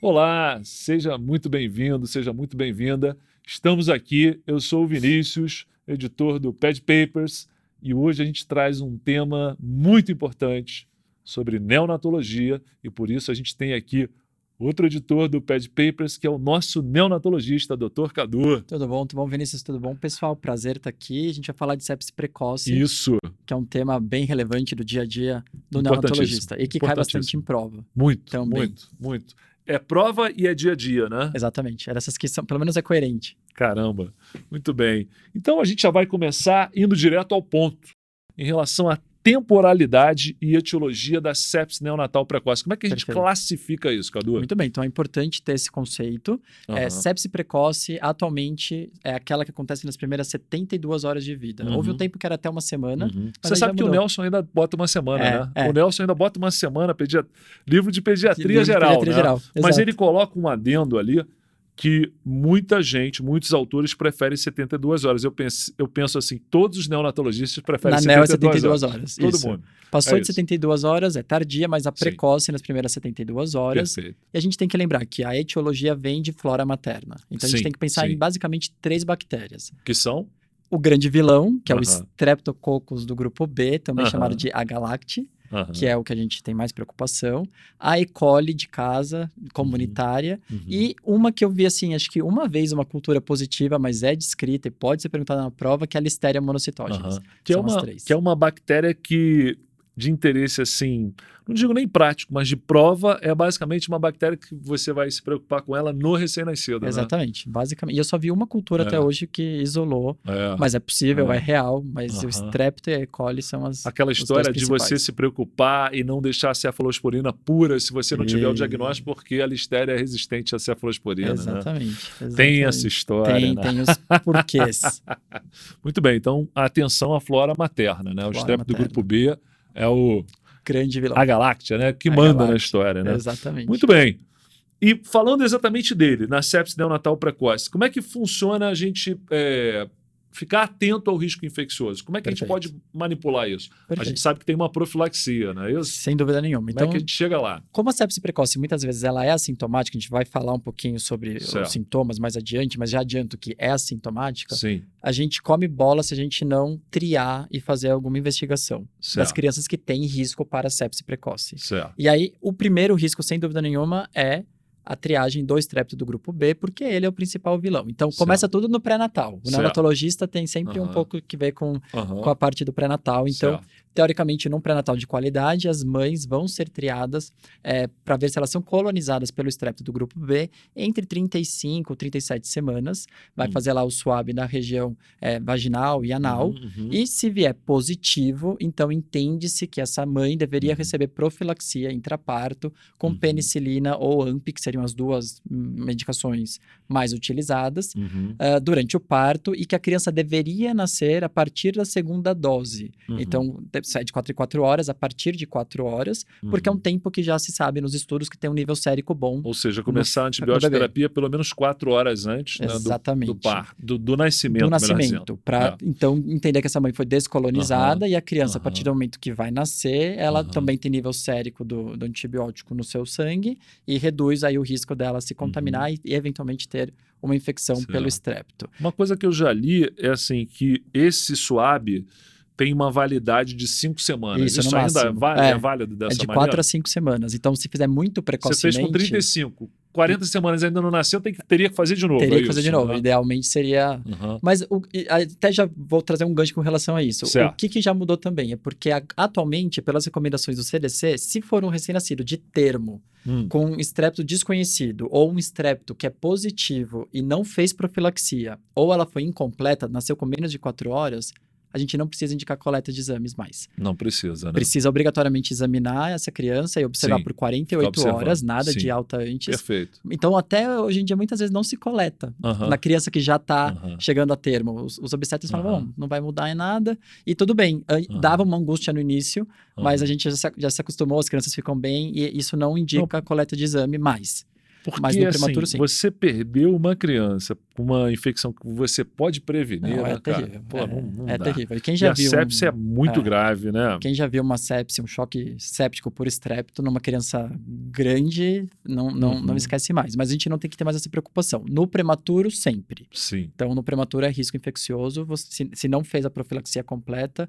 Olá, seja muito bem-vindo, seja muito bem-vinda. Estamos aqui, eu sou o Vinícius, editor do Pad Papers, e hoje a gente traz um tema muito importante sobre neonatologia, e por isso a gente tem aqui outro editor do Pad Papers, que é o nosso neonatologista, Dr. Cadu. Tudo bom, Vinícius? Tudo bom? Pessoal, prazer estar aqui. A gente vai falar de sepse precoce, Isso, que é um tema bem relevante do dia a dia do neonatologista e que cai bastante em prova. muito, Também. muito. É prova e é dia a dia, né? Exatamente. Essas que são, pelo menos é coerente. Caramba, muito bem. Então a gente já vai começar indo direto ao ponto, em relação à temporalidade e etiologia da sepse neonatal precoce. Como é que a gente Perfeito. classifica isso, Cadu? Muito bem, então é importante ter esse conceito. Aham. Sepse precoce, atualmente, é aquela que acontece nas primeiras 72 horas de vida. Uhum. Houve um tempo que era até uma semana. Uhum. Mas Você aí sabe já que o mudou. Nelson ainda bota uma semana, É, né? é. O Nelson ainda bota uma semana, livro de pediatria Livro de geral, pediatria né? geral, Mas exato. ele coloca um adendo ali que muita gente, muitos autores preferem 72 horas. Eu penso assim, todos os neonatologistas preferem Na NEO é 72 72 horas. Todo Isso. mundo. Passou É de isso. 72 horas, é tardia, mas a Sim. precoce nas primeiras 72 horas. Perfeito. E a gente tem que lembrar que a etiologia vem de flora materna. Então a Sim, gente tem que pensar sim. em basicamente 3 bactérias. Que são? O grande vilão, que é o Aham. Streptococcus do grupo B, também Aham. chamado de Agalacti, Aham. que é o que a gente tem mais preocupação. A E. coli de casa, comunitária. Uhum. E uma que eu vi assim, acho que uma vez uma cultura positiva, mas é descrita e pode ser perguntada na prova, que é a Listeria monocytogenes. Aham. Que é São as uma, 3. que é uma bactéria que, de interesse assim, não digo nem prático, mas de prova, é basicamente uma bactéria que você vai se preocupar com ela no recém-nascido, né? Exatamente, basicamente. E eu só vi uma cultura É. até hoje que isolou, É. mas é possível, É. é real, mas o Aham. Strepto e a E. coli são Aquela os dois história de principais. você se preocupar e não deixar a cefalosporina pura se você não tiver o diagnóstico, porque a listéria é resistente à cefalosporina, né? Exatamente. Tem essa história, né? Tem os porquês. Muito bem, então atenção à flora materna, né? O Flora strep do materna. grupo B é o Grande vilão. Agalactia, né? Que A manda na Galactia. história, né? Exatamente. Muito bem. E falando exatamente dele, na sepse neonatal precoce, como é que funciona a gente ficar atento ao risco infeccioso? Como é que a gente Perfeito. pode manipular isso? A Perfeito. gente sabe que tem uma profilaxia, não é isso? Sem dúvida nenhuma. Como Então, é que a gente chega lá? como a sepse precoce muitas vezes ela é assintomática, a gente vai falar um pouquinho sobre Certo. os sintomas mais adiante, mas já adianto que é assintomática, Sim, a gente come bola se a gente não triar e fazer alguma investigação das certo, crianças que têm risco para sepse precoce. certo. E aí, o primeiro risco, sem dúvida nenhuma, é a triagem do Strepto do grupo B, porque ele é o principal vilão. Então, começa Certo. tudo no pré-natal. O Certo. neonatologista tem sempre um Aham. pouco que ver com Aham. a parte do pré-natal. Então, Certo. teoricamente, num pré-natal de qualidade, as mães vão ser triadas para ver se elas são colonizadas pelo Strepto do grupo B entre 35 e 37 semanas. Vai fazer lá o swab na região vaginal e anal. Uhum. E se vier positivo, então entende-se que essa mãe deveria receber profilaxia intraparto com penicilina ou AMP, que seriam as duas medicações mais utilizadas, Uhum. durante o parto, e que a criança deveria nascer a partir da segunda dose. Uhum. Então, sai de 4 em 4 horas, a partir de 4 horas, porque é um tempo que já se sabe nos estudos que tem um nível sérico bom. Ou seja, começar a no antibiótico bebê. terapia pelo menos 4 horas antes, né, Exatamente. do nascimento. Do melhor nascimento, dizendo. para então entender que essa mãe foi descolonizada e a criança, a partir Aham. do momento que vai nascer, ela Aham. também tem nível sérico do antibiótico no seu sangue e reduz aí o risco dela se contaminar e eventualmente ter uma infecção Certo. pelo Strepto. Uma coisa que eu já li é assim, que esse swab tem uma validade de 5 semanas. Isso, no ainda máximo. é válido dessa É de maneira? 4 a 5 semanas. Então, se fizer muito Você precocemente... fez com 35. 40 semanas ainda não nasceu, teria que fazer de novo. Teria é que fazer isso, de novo. né? Idealmente seria... Uhum. Mas até já vou trazer um gancho com relação a isso. Certo. O que já mudou também é porque atualmente, pelas recomendações do CDC, se for um recém-nascido de termo com um estrepto desconhecido ou um estrepto que é positivo e não fez profilaxia ou ela foi incompleta, nasceu com menos de 4 horas, a gente não precisa indicar coleta de exames mais. Não precisa, né? Precisa obrigatoriamente examinar essa criança e observar Sim, por 48 observando. horas, nada Sim. de alta antes. Perfeito. Então, até hoje em dia, muitas vezes não se coleta Aham. na criança que já está Aham. chegando a termo. Os obstetras falam, Aham. bom, não vai mudar em nada. E tudo bem, dava uma angústia no início, mas a gente já se acostumou, as crianças ficam bem e isso não indica a coleta de exame mais. Porque, Mas no assim, prematuro, sim. você perdeu uma criança com uma infecção que você pode prevenir, Não, né, é cara? terrível. Pô, não É dá. terrível. E quem E já a viu sepse é muito grave, né? quem já viu uma sepse, um choque séptico por estrépito numa criança grande, não esquece mais. Mas a gente não tem que ter mais essa preocupação. No prematuro, sempre. Sim. Então, no prematuro é risco infeccioso. Se não fez a profilaxia completa,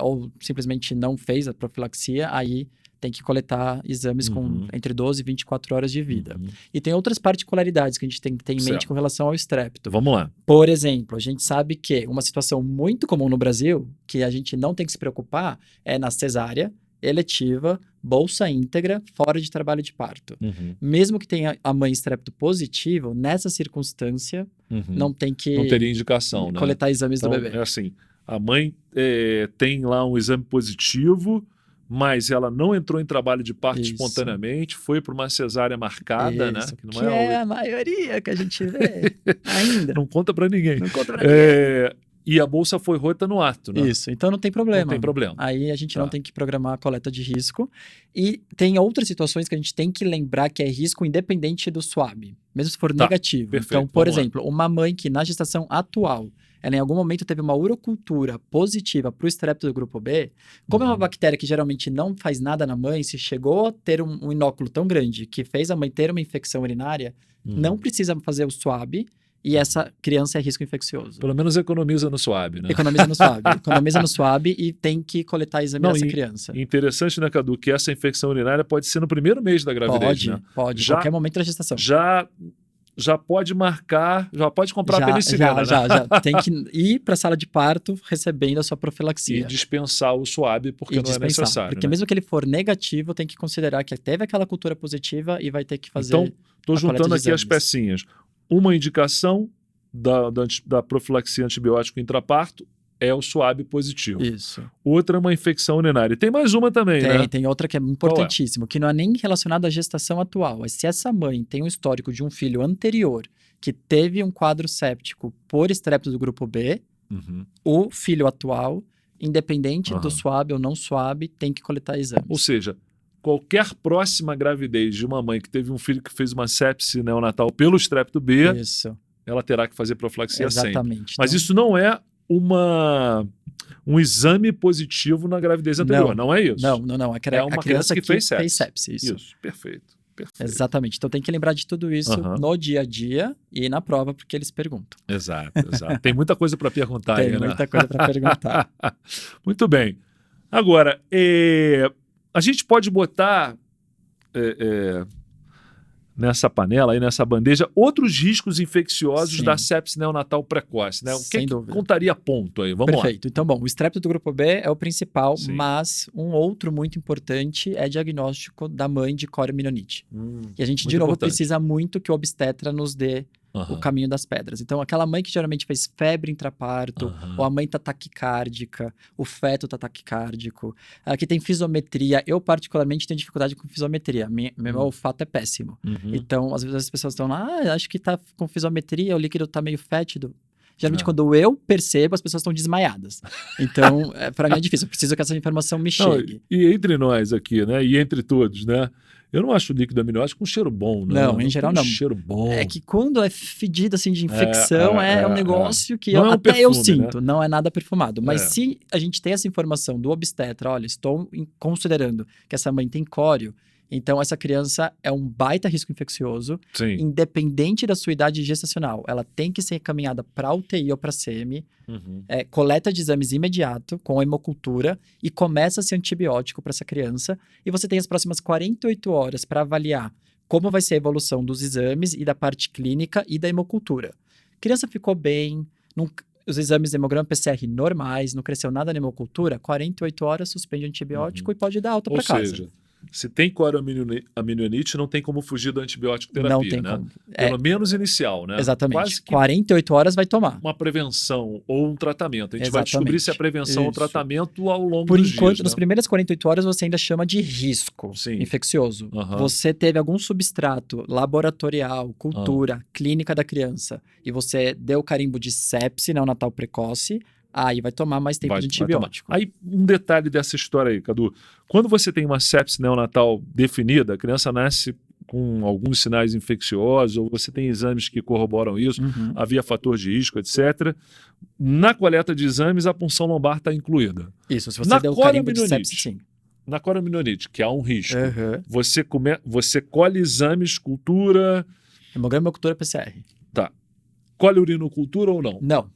ou simplesmente não fez a profilaxia, aí tem que coletar exames com entre 12 e 24 horas de vida. E tem outras particularidades que a gente tem que ter em mente com relação ao estrépito. Vamos lá. Por exemplo, a gente sabe que uma situação muito comum no Brasil, que a gente não tem que se preocupar, é na cesárea, eletiva, bolsa íntegra, fora de trabalho de parto. Mesmo que tenha a mãe estrépito positivo, nessa circunstância, não tem que Não teria indicação, né? coletar exames Então, do bebê. é assim, a mãe tem lá um exame positivo, mas ela não entrou em trabalho de parto Isso. espontaneamente, foi para uma cesárea marcada, né? Isso, Que, não que é a maioria que a gente vê ainda. Não conta para ninguém. Não conta pra ninguém. E a bolsa foi rota no ato, né? Isso, então não tem problema. Não tem problema. Aí a gente não tem que programar a coleta de risco. E tem outras situações que a gente tem que lembrar que é risco independente do SWAB, mesmo se for negativo. Perfeito, então, por exemplo, uma mãe que na gestação atual, ela em algum momento teve uma urocultura positiva para o estrépito do grupo B, como é uma bactéria que geralmente não faz nada na mãe, se chegou a ter um inóculo tão grande que fez a mãe ter uma infecção urinária, não precisa fazer o SWAB, e essa criança é risco infeccioso. Pelo menos economiza no SWAB, né? Economiza no SWAB. Economiza no SWAB e tem que coletar exame dessa criança. Interessante, né, Cadu, que essa infecção urinária pode ser no primeiro mês da gravidez, né? Pode. Qualquer momento da gestação. Já pode marcar, já pode comprar a penicilina, né? Já. Tem que ir para a sala de parto recebendo a sua profilaxia. E dispensar o SWAB porque não é necessário. Porque mesmo que ele for negativo, tem que considerar que teve aquela cultura positiva e vai ter que fazer. Então, estou juntando aqui as pecinhas. Uma indicação da profilaxia antibiótico intraparto é o SWAB positivo. Isso. Outra é uma infecção urinária. Tem mais uma também, né? Tem outra que é importantíssimo, que não é nem relacionada à gestação atual. É se essa mãe tem um histórico de um filho anterior que teve um quadro séptico por estrépito do grupo B, o filho atual, independente do SWAB ou não SWAB, tem que coletar exames. Ou seja, qualquer próxima gravidez de uma mãe que teve um filho que fez uma sepse neonatal pelo estrépito B, ela terá que fazer profilaxia sempre. Mas isso não é um exame positivo na gravidez anterior, não é isso? Não. É uma criança que fez sepse. Isso, perfeito. Exatamente. Então tem que lembrar de tudo isso no dia a dia e na prova, porque eles perguntam. Exato. Tem muita coisa para perguntar aí, né? Tem muita coisa para perguntar. Muito bem. Agora, a gente pode botar nessa panela, aí nessa bandeja, outros riscos infecciosos da sepse neonatal precoce, né? O que contaria ponto aí? Vamos lá. Perfeito. Então, bom, o estrépito do grupo B é o principal, mas um outro muito importante é diagnóstico da mãe de coriomielonite. E a gente, de novo, precisa muito que o obstetra nos dê o caminho das pedras. Então, aquela mãe que geralmente fez febre intraparto, ou a mãe tá taquicárdica, o feto tá taquicárdico, que tem fisiometria. Eu, particularmente, tenho dificuldade com fisiometria. Meu olfato é péssimo. Então, às vezes as pessoas estão lá, acho que tá com fisiometria, o líquido tá meio fétido. Geralmente, quando eu percebo, as pessoas estão desmaiadas. Então, para mim é difícil. Eu preciso que essa informação me chegue. E entre nós aqui, né? E entre todos, né? Eu não acho o líquido amniótico com cheiro bom, né? Não, em geral não. Cheiro bom. É que quando é fedido assim de infecção, é um negócio que não até perfume, eu sinto, né? não é nada perfumado. Mas se a gente tem essa informação do obstetra, olha, estou considerando que essa mãe tem cório, então essa criança é um baita risco infeccioso, independente da sua idade gestacional. Ela tem que ser encaminhada para UTI ou para CM, coleta de exames imediato com hemocultura e começa-se antibiótico para essa criança. E você tem as próximas 48 horas para avaliar como vai ser a evolução dos exames e da parte clínica e da hemocultura. A criança ficou bem, os exames de hemograma PCR normais, não cresceu nada na hemocultura, 48 horas suspende o antibiótico e pode dar alta para casa. Ou seja, se tem coriomielonite, não tem como fugir da antibiótico terapia, não tem né? como. Pelo menos inicial, né? Exatamente. Quase que 48 horas vai tomar. Uma prevenção ou um tratamento. A gente vai descobrir se é prevenção ou tratamento ao longo dos dias. Por enquanto, nas primeiras 48 horas, você ainda chama de risco infeccioso. Você teve algum substrato laboratorial, cultura, clínica da criança, e você deu o carimbo de sepse neonatal precoce, aí vai tomar mais tempo de antibiótico. Aí, um detalhe dessa história aí, Cadu. Quando você tem uma sepse neonatal definida, a criança nasce com alguns sinais infecciosos, ou você tem exames que corroboram isso, havia fator de risco, etc. Na coleta de exames, a punção lombar está incluída. Isso, se você deu carimbo de sepsis, sim. Na coraminonite, que há um risco, você colhe exames, cultura... Hemograma, cultura, PCR. Tá. Colhe urinocultura ou não? Não.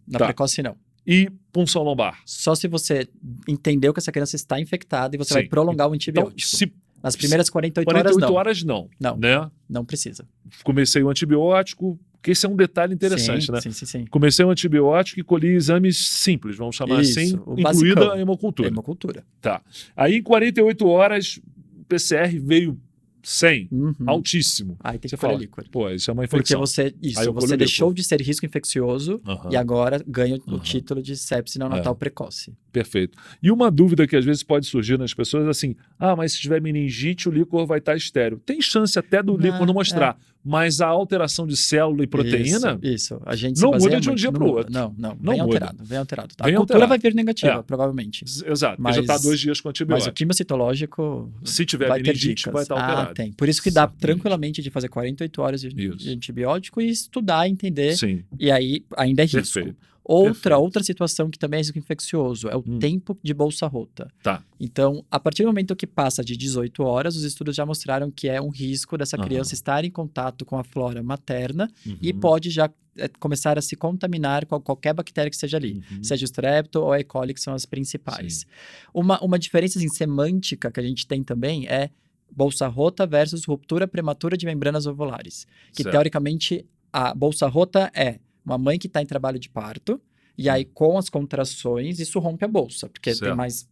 Na precoce, não. E punção lombar? Só se você entendeu que essa criança está infectada e você vai prolongar o antibiótico. Então, Nas primeiras 48 horas, não. Né? Não precisa. Comecei o antibiótico, porque esse é um detalhe interessante, né? Sim. Comecei o antibiótico e colhi exames simples, vamos chamar assim, incluída a hemocultura. Tá. Aí, em 48 horas, o PCR veio 100, altíssimo. Aí tem que colher líquor. Pô, isso é uma infecção. Porque você deixou de ser risco infeccioso e agora ganha o título de sepse neonatal precoce. Perfeito. E uma dúvida que às vezes pode surgir nas pessoas é assim, mas se tiver meningite, o líquor vai estar estéril. Tem chance até do líquor não mostrar, mas a alteração de célula e proteína isso. A gente não muda de um dia para o outro. Não. Vem alterado. A cultura alterado. vai vir negativa, provavelmente. Exato, porque já está 2 dias com antibiótico. Mas o quimio-citológico se tiver meningite, vai estar alterado. Tem. Por isso que dá tranquilamente de fazer 48 horas de antibiótico e estudar, entender. Sim. E aí ainda é risco. Perfeito. Outra situação que também é risco infeccioso é o tempo de bolsa rota. Tá. Então, a partir do momento que passa de 18 horas, os estudos já mostraram que é um risco dessa criança estar em contato com a flora materna e pode já começar a se contaminar com qualquer bactéria que esteja ali, seja o Strepto ou a E. coli, que são as principais. Uma diferença assim, semântica que a gente tem também é bolsa rota versus ruptura prematura de membranas ovulares. Que, teoricamente, a bolsa rota é uma mãe que está em trabalho de parto, e aí com as contrações isso rompe a bolsa, porque tem mais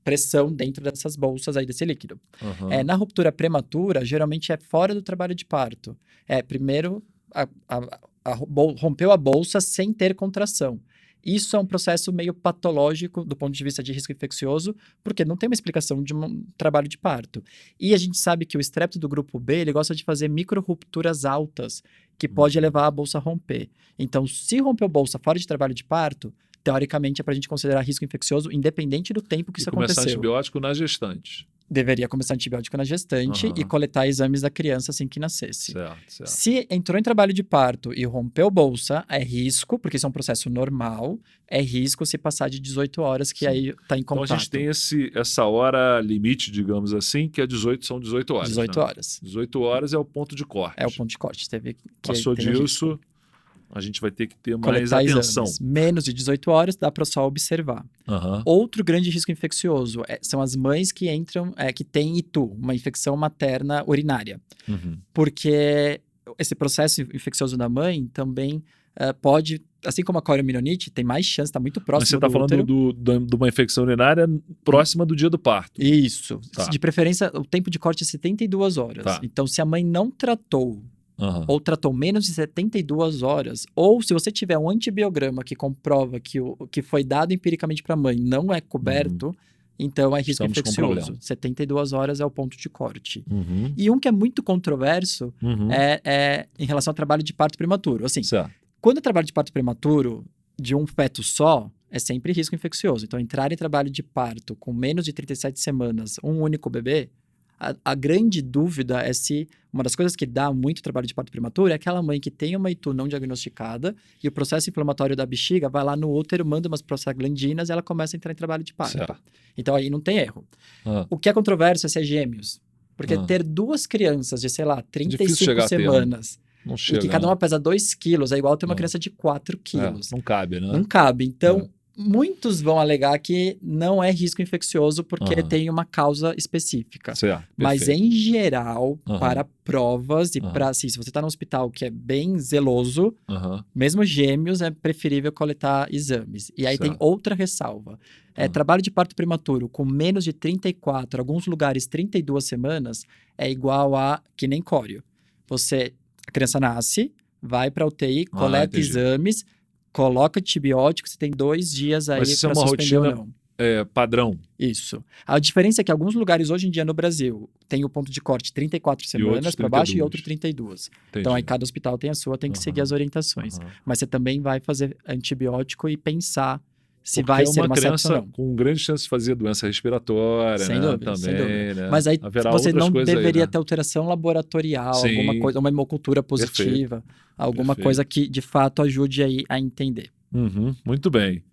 pressão dentro dessas bolsas aí desse líquido. Na ruptura prematura, geralmente é fora do trabalho de parto. Primeiro, rompeu a bolsa sem ter contração. Isso é um processo meio patológico do ponto de vista de risco infeccioso, porque não tem uma explicação de um trabalho de parto. E a gente sabe que o estrepto do grupo B, ele gosta de fazer micro-rupturas altas, que pode levar a bolsa a romper. Então, se rompeu bolsa fora de trabalho de parto, teoricamente é para a gente considerar risco infeccioso, independente do tempo que isso aconteceu. Começar antibiótico na gestante. Deveria começar antibiótico na gestante e coletar exames da criança assim que nascesse. Certo. Se entrou em trabalho de parto e rompeu bolsa, é risco, porque isso é um processo normal, é risco se passar de 18 horas, que aí está em contato. Então a gente tem essa hora limite, digamos assim, que são 18 horas. 18 horas. 18 horas é o ponto de corte. É o ponto de corte. Passou disso, a gente vai ter que ter mais coletar atenção. Exames. Menos de 18 horas dá para só observar. Outro grande risco infeccioso são as mães que entram, que têm ITU, uma infecção materna urinária. Porque esse processo infeccioso da mãe também pode, assim como a coriomielonite, tem mais chance, está muito próximo. Mas você está falando de uma infecção urinária próxima do dia do parto. Isso. De preferência, o tempo de corte é 72 horas. Então, se a mãe não tratou ou tratou menos de 72 horas, ou se você tiver um antibiograma que comprova que o que foi dado empiricamente para a mãe não é coberto, então é risco infeccioso. 72 horas é o ponto de corte. E um que é muito controverso é em relação ao trabalho de parto prematuro. Assim, quando é trabalho de parto prematuro de um feto só, é sempre risco infeccioso. Então, entrar em trabalho de parto com menos de 37 semanas, um único bebê, a grande dúvida é se uma das coisas que dá muito trabalho de parto prematuro é aquela mãe que tem uma ITU não diagnosticada e o processo inflamatório da bexiga vai lá no útero, manda umas prostaglandinas e ela começa a entrar em trabalho de parto. Então aí não tem erro. O que é controverso é se é gêmeos. Porque ter 2 crianças de, sei lá, 35 semanas e que cada uma pesa 2 quilos é igual ter uma criança de 4 quilos. Não cabe, né? Não cabe. Então... Muitos vão alegar que não é risco infeccioso porque tem uma causa específica. Mas, em geral, para provas e para, assim, se você está num hospital que é bem zeloso, mesmo gêmeos, é preferível coletar exames. E aí tem outra ressalva. Trabalho de parto prematuro com menos de 34, alguns lugares 32 semanas, é igual a que nem cório. A criança nasce, vai para a UTI, coleta exames, coloca antibiótico, você tem 2 dias aí para suspender ou não. Padrão. Isso. A diferença é que alguns lugares hoje em dia no Brasil tem o ponto de corte 34 semanas para baixo e outro 32. Então aí cada hospital tem a sua, tem que seguir as orientações. Mas você também vai fazer antibiótico e pensar se Porque vai é ser uma sepse ou criança não. com grande chance de fazer doença respiratória, Sem né? dúvida, sem Também, dúvida. né? Mas aí Haverá você outras não coisas aí, deveria né? ter alteração laboratorial, alguma Sim, coisa, uma hemocultura perfeito, positiva, alguma coisa perfeito. que de fato ajude aí a entender. Uhum, muito bem.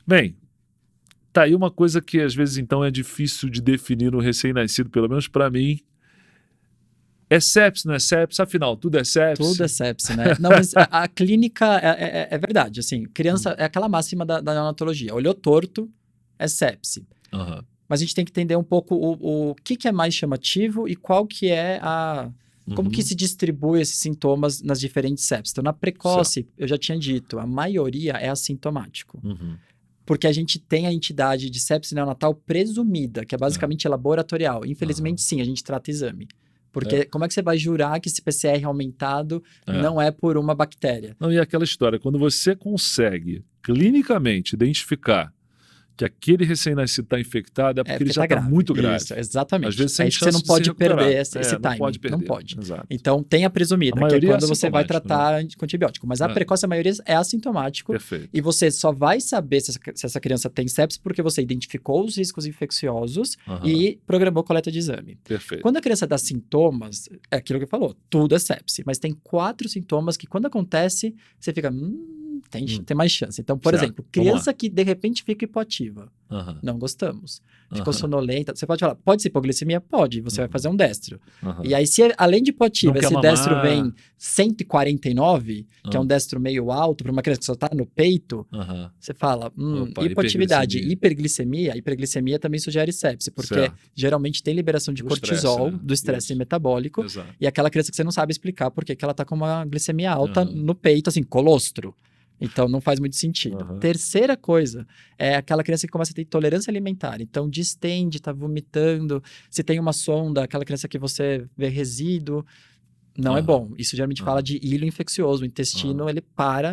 Bem, tá aí uma coisa que às vezes então é difícil de definir no recém-nascido, pelo menos para mim. É sepse, não é sepse? Afinal, tudo é Tudo é sepse? sepse, né? Não, mas a clínica é verdade, assim, criança é aquela máxima da neonatologia, olhou torto, é sepse. Aham, Mas a gente tem que entender um pouco o que é mais chamativo e qual que é como que uhum, se distribui esses sintomas nas diferentes sepses. Então, na certo. precoce, eu já tinha dito, a maioria é assintomático. Uhum, Porque a gente tem a entidade de sepse neonatal presumida, que é é, basicamente laboratorial. Infelizmente, aham, sim, a gente trata exame. é, Porque como é que você vai jurar que esse PCR aumentado é. não é por uma bactéria? Não, e aquela história, quando você consegue clinicamente identificar que aquele recém-nascido está infectado, é É porque ele porque já tá está grave. muito grave. Isso, Às exatamente. vezes É sem isso que você não chance de se pode recuperar. perder, esse Não pode timing. Não perder. pode. Exato. Então, tem a A presumida, que é maioria é quando você vai assintomático, né? tratar com antibiótico. Mas a É, precoce, a maioria é assintomático. perfeito. E você só vai saber se essa criança tem sepsis porque você identificou os riscos infecciosos Aham, e programou coleta de exame. perfeito. Quando a criança dá sintomas, é aquilo que falou, tudo é sepse. Mas tem 4 sintomas que, quando acontece, você fica, tem mais chance. Então, por Certo. exemplo, Vamos lá. criança que de repente fica hipoativa. Aham, Não gostamos. Ficou aham, sonolenta. Você pode falar, pode ser hipoglicemia? Pode. Você vai fazer um destro. aham. E aí, se além de Não hipoativa, quer esse destro vem mamar. 149, que é um Ah, destro meio alto para uma criança que só está no peito, aham. você fala, Opa, hipoatividade, hiperglicemia. hiperglicemia também sugere sepse, porque Certo. geralmente tem liberação de Do cortisol, estresse, né? do estresse Isso. metabólico, Exato. e aquela criança que você não sabe explicar por que ela está com uma glicemia alta Aham. no peito, assim, colostro. Então, não faz muito sentido. Aham. Terceira coisa é aquela criança que começa a ter intolerância alimentar. Então, distende, tá vomitando. Se tem uma sonda, aquela criança que você vê resíduo, não é Aham. bom. Isso geralmente fala Aham. de hilo infeccioso. O intestino, Aham.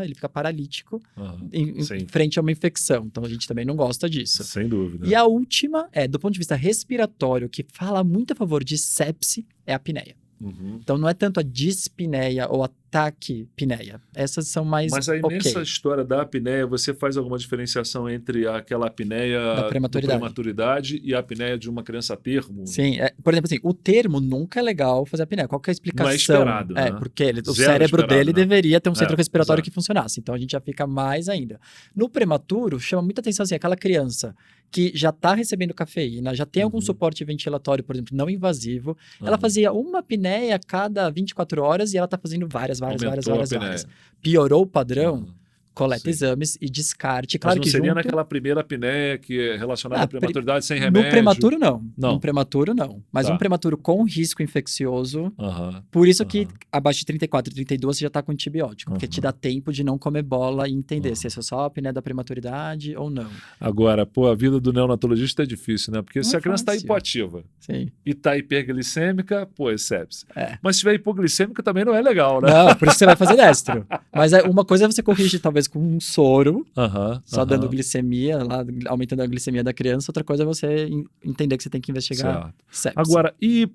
ele fica paralítico Aham. em Sim. frente a uma infecção. Então, a gente também não gosta disso. Sem dúvida. E a última do ponto de vista respiratório, que fala muito a favor de sepse, é a apneia. Uhum. Então, não é tanto a dispneia ou a taquipneia. Essas são mais Mas aí ok. nessa história da apneia, você faz alguma diferenciação entre aquela apneia Da da prematuridade. prematuridade e a apneia de uma criança a termo? Sim, por exemplo, assim, o termo nunca é legal fazer apneia. Qual que é a explicação? Não é esperado, né? Porque o Zero cérebro esperado, dele né? deveria ter um centro respiratório exato. que funcionasse. Então a gente já fica mais ainda. No prematuro, chama muita atenção assim, aquela criança que já está recebendo cafeína, já tem algum Uhum. suporte ventilatório, por exemplo, não invasivo. Ela Aham. fazia uma apneia a cada 24 horas e ela está fazendo várias. Aumentou a apneia. Piorou o padrão, Aham. coleta Sim. exames e descarte. Mas Claro não que seria junto... naquela primeira apneia que é relacionada Ah, à prematuridade sem No remédio? prematuro, não. Não. No prematuro, não. Mas Tá. um prematuro com risco infeccioso, Aham. por isso que Aham. abaixo de 34, 32 você já tá com antibiótico, porque te Aham. dá tempo de não comer bola e entender se Aham. é só a apneia da prematuridade ou não. Agora, pô, a vida do neonatologista é difícil, né? Porque Não se é a criança está fácil. hipoativa Sim. e está hiperglicêmica, pô, é sepse. É. Mas se tiver hipoglicêmica também não é legal, né? Não, por isso você vai fazer destro. Mas uma coisa é você corrigir talvez com um soro, Aham. só dando glicemia, lá, aumentando a glicemia da criança. Outra coisa é você entender que você tem que investigar Certo. sepse. Agora, e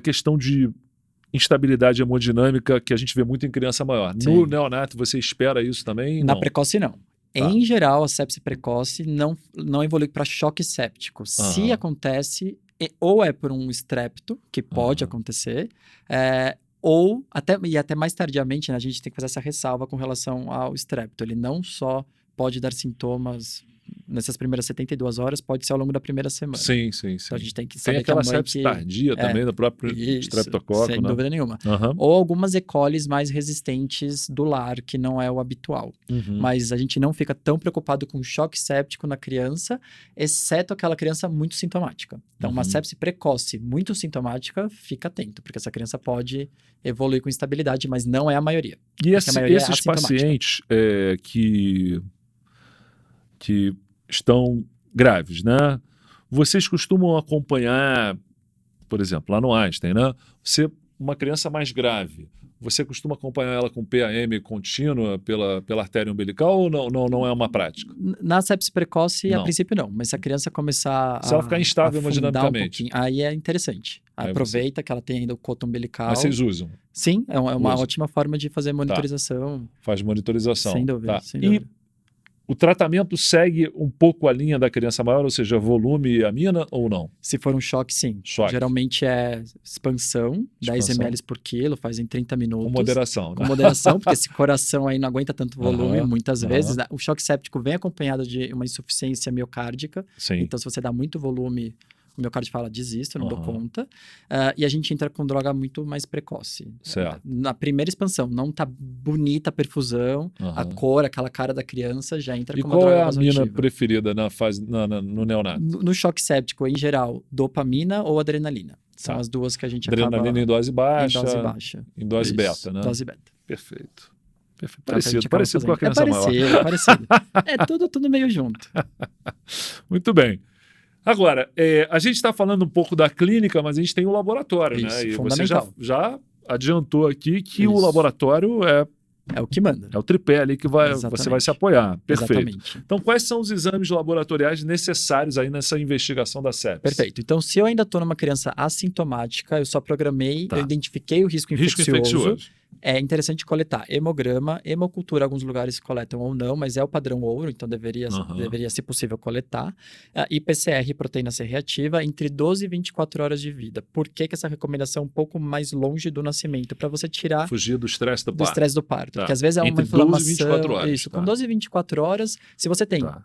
questão de instabilidade hemodinâmica que a gente vê muito em criança maior? Sim. No neonato você espera isso também? Na Não. precoce, não. Tá. Em geral, a sepse precoce não evolui para choque séptico. Se Aham. acontece, ou é por um estrepto, que pode Aham. acontecer, ou até mais tardiamente, né, a gente tem que fazer essa ressalva com relação ao estrepto. Ele não só pode dar sintomas nessas primeiras 72 horas, pode ser ao longo da primeira semana. Sim, sim, sim. Então a gente tem que Tem saber que a aquela mãe sepse tardia também, do próprio isso, streptococo, sem né? dúvida nenhuma. Aham. Ou algumas E. colis mais resistentes do lar, que não é o habitual. Uhum. Mas a gente não fica tão preocupado com choque séptico na criança, exceto aquela criança muito sintomática. Então, uma Uhum. sepse precoce muito sintomática, fica atento, porque essa criança pode evoluir com instabilidade, mas não é a maioria. E Porque a maioria é esses assintomática. pacientes que estão graves, né? Vocês costumam acompanhar, por exemplo, lá no Einstein, né? Uma criança mais grave, você costuma acompanhar ela com PAM contínua pela artéria umbilical ou não é uma prática? Na sepse precoce, a Não. princípio não, mas se a criança começar Se ela ficar instável afundar hemodinamicamente. um pouquinho, aí é interessante. Aí Aproveita que ela tem ainda o coto umbilical. Mas vocês usam, Sim, é uma Usam. ótima forma de fazer monitorização. faz monitorização. Sem dúvida, Tá. sem E dúvida. O tratamento segue um pouco a linha da criança maior, ou seja, volume e amina ou não? Se for um choque, sim. Choque. Geralmente é expansão, 10 ml por quilo, faz em 30 minutos. Com moderação, Com né? moderação, porque esse coração aí não aguenta tanto volume, Aham, muitas aham. vezes. O choque séptico vem acompanhado de uma insuficiência miocárdica. Sim. Então, se você dá muito volume, o miocárdio fala, desisto, não dou Aham. conta. E a gente entra com droga muito mais precoce. Certo. Na primeira expansão, não tá bonita a perfusão, a Aham. cor, aquela cara da criança, já entra E com uma qual droga é a amina vasoativa. preferida na fase, no neonato? No choque séptico, em geral, dopamina ou adrenalina. São Tá. as duas que a gente Adrenalina acaba em dose baixa, em dose baixa. em dose Isso, beta, né? Dose beta. Perfeito. Perfeito. É o que a gente Parecido com a acaba criança fazendo. maior. É parecido. É tudo meio junto. Muito bem. Agora, a gente está falando um pouco da clínica, mas a gente tem o laboratório, né? Isso, E você fundamental. já adiantou aqui que o Isso. laboratório É o que manda. é o tripé ali que você Exatamente. vai se apoiar. Perfeito. Exatamente. Então, quais são os exames laboratoriais necessários aí nessa investigação da sepsis? Perfeito. Então, se eu ainda estou numa criança assintomática, eu só programei, Tá. eu identifiquei o risco Risco infeccioso. É interessante coletar hemograma, hemocultura, alguns lugares coletam ou não, mas é o padrão ouro, então deveria, se possível, coletar. E PCR, proteína C reativa, entre 12 e 24 horas de vida. Por que essa recomendação é um pouco mais longe do nascimento? Para você tirar Fugir do estresse do do parto. estresse do parto. Tá. Porque às vezes é uma Entre 12 e inflamação. 24 horas, Isso, tá. com 12 e 24 horas, se você tem Tá.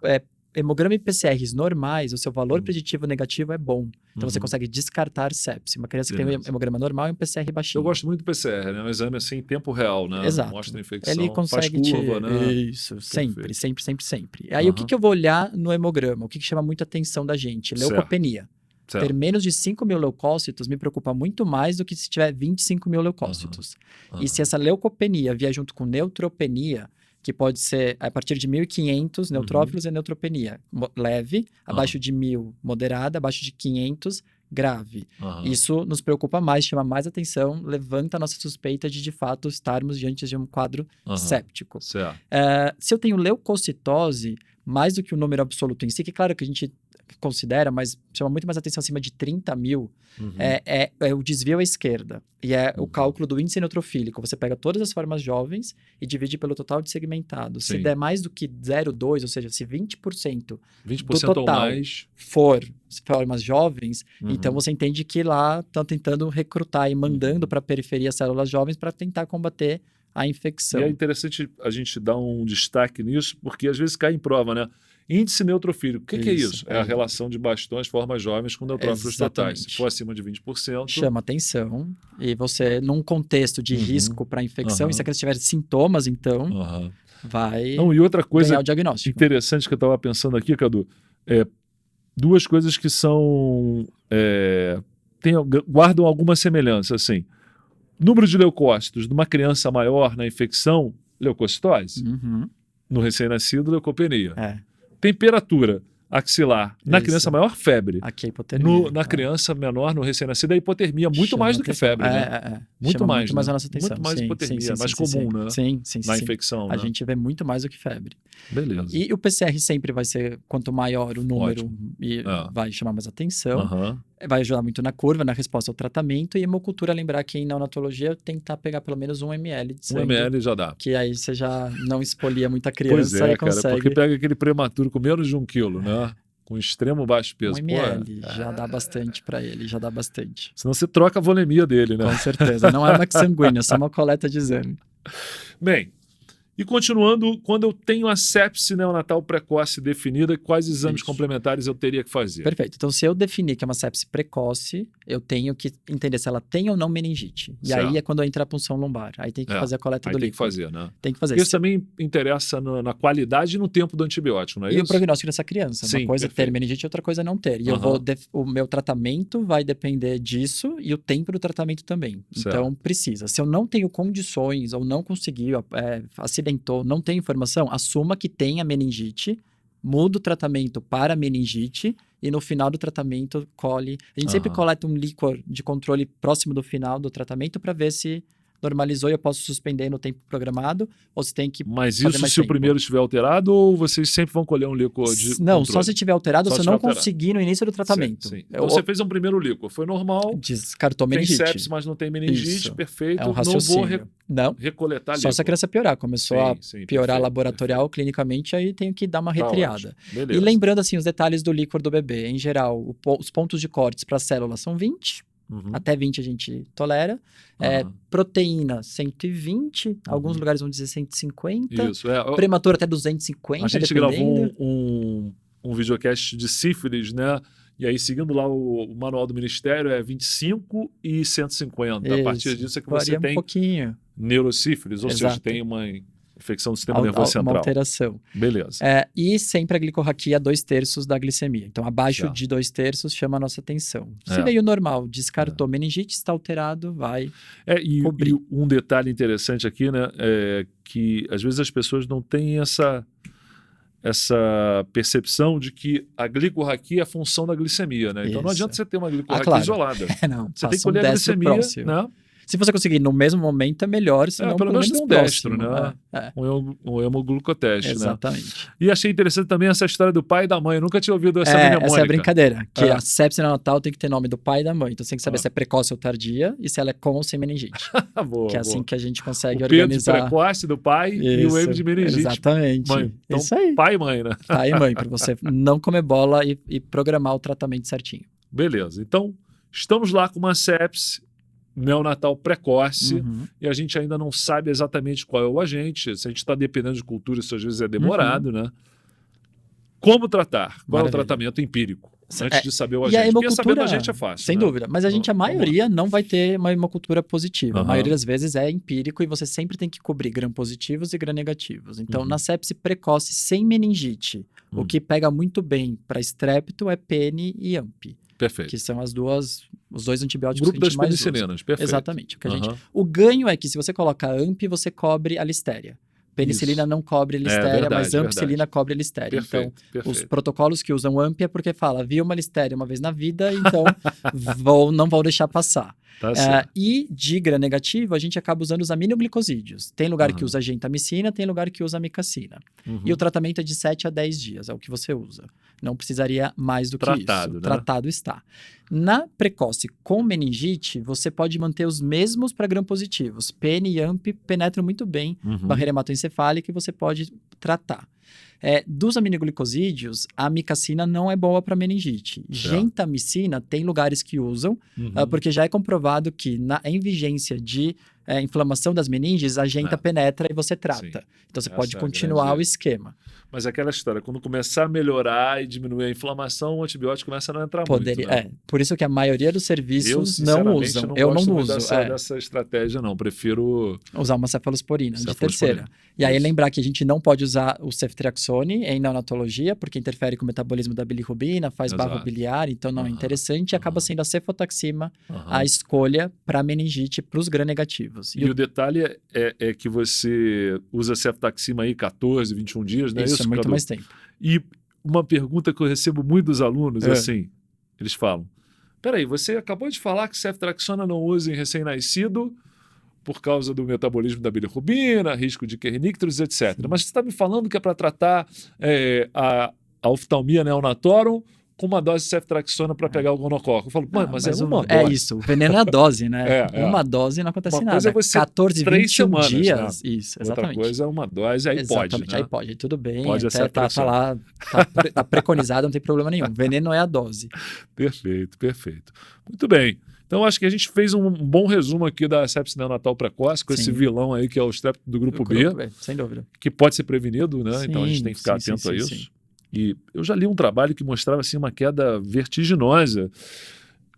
hemograma e PCRs normais, o seu valor preditivo negativo é bom. Então você Uhum. consegue descartar sepse. Uma criança que tem um Beleza. hemograma normal e um PCR baixinho. Eu gosto muito do PCR, né? Um exame assim em tempo real, né? Exato. Mostra a infecção, Ele consegue faz curva, né? Isso, sempre, Perfeito. sempre, sempre, sempre. Aí o que eu vou olhar no hemograma? O que chama muita atenção da gente? Certo. Leucopenia. Certo. Ter menos de 5 mil leucócitos me preocupa muito mais do que se tiver 25 mil leucócitos. E se essa leucopenia vier junto com neutropenia, que pode ser a partir de 1.500 neutrófilos e neutropenia leve, abaixo de 1.000 moderada, abaixo de 500 grave. Isso nos preocupa mais, chama mais atenção, levanta a nossa suspeita de fato estarmos diante de um quadro séptico. Certo. Se eu tenho leucocitose, mais do que o número absoluto em si, que claro que a gente considera, mas chama muito mais atenção acima de 30 mil, é o desvio à esquerda. E é o cálculo do índice neutrofílico. Você pega todas as formas jovens e divide pelo total de segmentado. Sim. Se der mais do que 0,2, ou seja, se 20% 20% do total ou mais for formas jovens, então você entende que lá estão tentando recrutar e mandando para a periferia células jovens para tentar combater a infecção. E é interessante a gente dar um destaque nisso, porque às vezes cai em prova, né? Índice neutrofílico. O que é isso? É a relação de bastões formas jovens com neutrófilos totais. Se for acima de 20%... Chama atenção. E você, num contexto de risco para infecção, e se a criança tiver sintomas, então, vai Não, e outra coisa ganhar o diagnóstico. interessante que eu estava pensando aqui, Cadu, duas coisas que são... guardam alguma semelhança, assim. Número de leucócitos de uma criança maior na infecção, leucocitose. No recém-nascido, leucopenia. Temperatura axilar na criança maior, febre. Aqui é hipotermia. Na criança menor, no recém-nascido, a hipotermia. Muito Chama mais do que atenção. febre, né? Muito mais. Muito mais a nossa atenção. Muito mais hipotermia. Sim, mais comum, né? Sim. Na infecção, A né? gente vê muito mais do que febre. Beleza. E o PCR sempre vai ser, quanto maior o número, vai chamar mais atenção. Vai ajudar muito na curva, na resposta ao tratamento. E hemocultura, lembrar que em neonatologia tentar pegar pelo menos 1 ml de sangue. 1 ml já dá. Que aí você já não expolia muita criança Pois e consegue... cara, porque pega aquele prematuro com menos de 1 quilo, né? Com extremo baixo peso. 1 ml, já dá bastante para ele, já dá bastante. Senão você troca a volemia dele, né? Com certeza, não é uma sanguínea, é só uma coleta de exame. Bem, e continuando, quando eu tenho a sepse neonatal precoce definida, quais exames complementares eu teria que fazer? Perfeito. Então, se eu definir que é uma sepse precoce, eu tenho que entender se ela tem ou não meningite. E aí é quando entra a punção lombar. Aí tem que fazer a coleta do líquido. Tem que fazer, né? Tem que fazer. Isso também interessa na qualidade e no tempo do antibiótico, não é isso? E o prognóstico dessa criança. Sim, uma coisa é ter meningite e outra coisa é não ter. E o meu tratamento vai depender disso e o tempo do tratamento também. Então, precisa. Se eu não tenho condições ou não consegui, acidentou, não tem informação, assuma que tem a meningite, muda o tratamento para meningite e no final do tratamento colhe. A gente sempre coleta um líquor de controle próximo do final do tratamento para ver se normalizou e eu posso suspender no tempo programado, ou se tem que Mas fazer isso mais se o tempo. primeiro estiver alterado ou vocês sempre vão colher um líquor de Não, controle? só se tiver alterado, Só se se eu não tiver alterado. conseguir no início do tratamento. Sim. Então você fez um primeiro líquor, foi normal, Descartou tem meningite. sepsis, mas não tem meningite, Isso. perfeito, É um não vou raciocínio. Não, recoletar só líquor. se a criança piorar. Começou a piorar perfeito, laboratorial, clinicamente, aí tenho que dar uma Tá retriada. ótimo. Beleza. E lembrando, assim, os detalhes do líquor do bebê. Em geral, os pontos de cortes para a célula são 20. Até 20 a gente tolera. Proteína, 120. Alguns lugares vão dizer 150. Isso. Prematuro até 250, a gente dependendo. gravou um videocast de sífilis, né? E aí, seguindo lá o manual do Ministério, é 25 e 150. Isso. A partir disso é que Varia você tem um pouquinho. neurosífilis, ou seja, tem uma infecção do sistema nervoso central. Uma alteração. Beleza. E sempre a glicorraquia 2/3 da glicemia. Então, abaixo Certo. de 2/3 chama a nossa atenção. Se veio normal, descartou meningite, está alterado, vai cobrir. E um detalhe interessante aqui, né, é que às vezes as pessoas não têm essa percepção de que a glicorraquia é a função da glicemia, né? Então não adianta você ter uma glicorraquia isolada. Não, você tem que colher a glicemia, né? Se você conseguir no mesmo momento, é melhor, senão pelo menos tem um próximo, destro, né? Um hemoglucoteste, Exatamente. Né? E achei interessante também essa história do pai e da mãe. Eu nunca tinha ouvido essa mnemônica. Essa é a brincadeira. Que a sepsis neonatal tem que ter nome do pai e da mãe. Então você tem que saber se é precoce ou tardia e se ela é com ou sem meningite. Boa, que é assim que a gente consegue o Pedro organizar. De precoce do pai e o M de meningite. Exatamente. Mãe. Então, isso aí. Pai e mãe, né? Pai e mãe, para você não comer bola e programar o tratamento certinho. Beleza. Então, estamos lá com uma sepsis neonatal precoce e a gente ainda não sabe exatamente qual é o agente. Se a gente está dependendo de cultura, isso às vezes é demorado, né? Como tratar? Qual é o tratamento empírico? Antes de saber o agente. E a Porque saber o agente é fácil. Sem né? dúvida. Mas a maioria não vai ter uma hemocultura positiva. A maioria das vezes é empírico e você sempre tem que cobrir gram-positivos e gram-negativos. Então, na sepse precoce sem meningite, o que pega muito bem para estrépito é PN e AMP. Perfeito. Que são os dois antibióticos que a gente mais usa. Grupo das penicilinas, perfeito. Exatamente. O ganho é que se você coloca AMP, você cobre a listéria. Penicilina não cobre listéria, mas ampicilina cobre a listéria. Então, os protocolos que usam AMP é porque fala, vi uma listéria uma vez na vida, então não vou deixar passar. E de gram-negativo, a gente acaba usando os aminoglicosídeos. Tem lugar que usa gentamicina, tem lugar que usa amicacina. E o tratamento é de 7 a 10 dias, é o que você usa. Não precisaria mais do que isso. Né? Tratado está. Na precoce com meningite, você pode manter os mesmos para gram-positivos. PN e AMP penetram muito bem barreira hematoencefálica e você pode tratar. Dos aminoglicosídeos, a amicacina não é boa para meningite. Gentamicina tem lugares que usam, porque já é comprovado que em vigência de inflamação das meninges, a genta penetra e você trata. Sim. Então você pode continuar o esquema. Mas aquela história, quando começar a melhorar e diminuir a inflamação, o antibiótico começa a não entrar muito. Né? Por isso que a maioria dos serviços não usam. Eu não uso. Dessa estratégia, não. Prefiro usar uma cefalosporina de terceira. E aí lembrar que a gente não pode usar o ceftriaxone em neonatologia, porque interfere com o metabolismo da bilirrubina, faz barro biliar, então não é interessante. E acaba sendo a cefotaxima a escolha para meningite para os gram-negativos. E o detalhe é que você usa ceftaxima aí 14, 21 dias, né? Isso é muito mais tempo. E uma pergunta que eu recebo muito dos alunos, assim, eles falam, peraí, você acabou de falar que ceftriaxona não usa em recém-nascido por causa do metabolismo da bilirrubina, risco de kernicterus, etc. Mas você está me falando que é para tratar a oftalmia neonatorum com uma dose de ceftriaxona para pegar o gonococo. Eu falo, mas é uma dose. É isso, o veneno é a dose, né? Uma dose não acontece nada. Coisa é você 14, 21 semanas, dias. Né? Isso, exatamente. Outra coisa é uma dose, aí pode, né? Aí pode, tudo bem. Pode até tá lá, tá preconizado, não tem problema nenhum. Veneno é a dose. Perfeito. Muito bem. Então, acho que a gente fez um bom resumo aqui da sepsis neonatal precoce, com esse vilão aí que é o estrépito do grupo B. Sem dúvida. Que pode ser prevenido, né? Então, a gente tem que ficar atento a isso. Sim. E eu já li um trabalho que mostrava assim, uma queda vertiginosa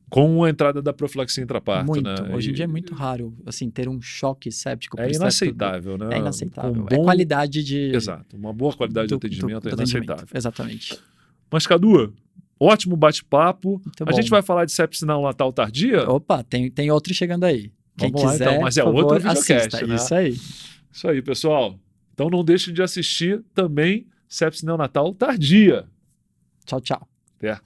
com a entrada da profilaxia intraparto. Né? Hoje em dia é muito raro assim, ter um choque séptico. É inaceitável, né? É inaceitável. É qualidade de... Exato. Uma boa qualidade de atendimento é inaceitável. Exatamente. Mas, Cadu, ótimo bate-papo. A gente vai falar de sepsis neonatal tardia? Opa, tem outro chegando aí. Quem Vamos quiser, lá, então. Mas é outro videocast, assista. Né? Isso aí, pessoal. Então não deixem de assistir também sepsis neonatal tardia. Tchau. Até.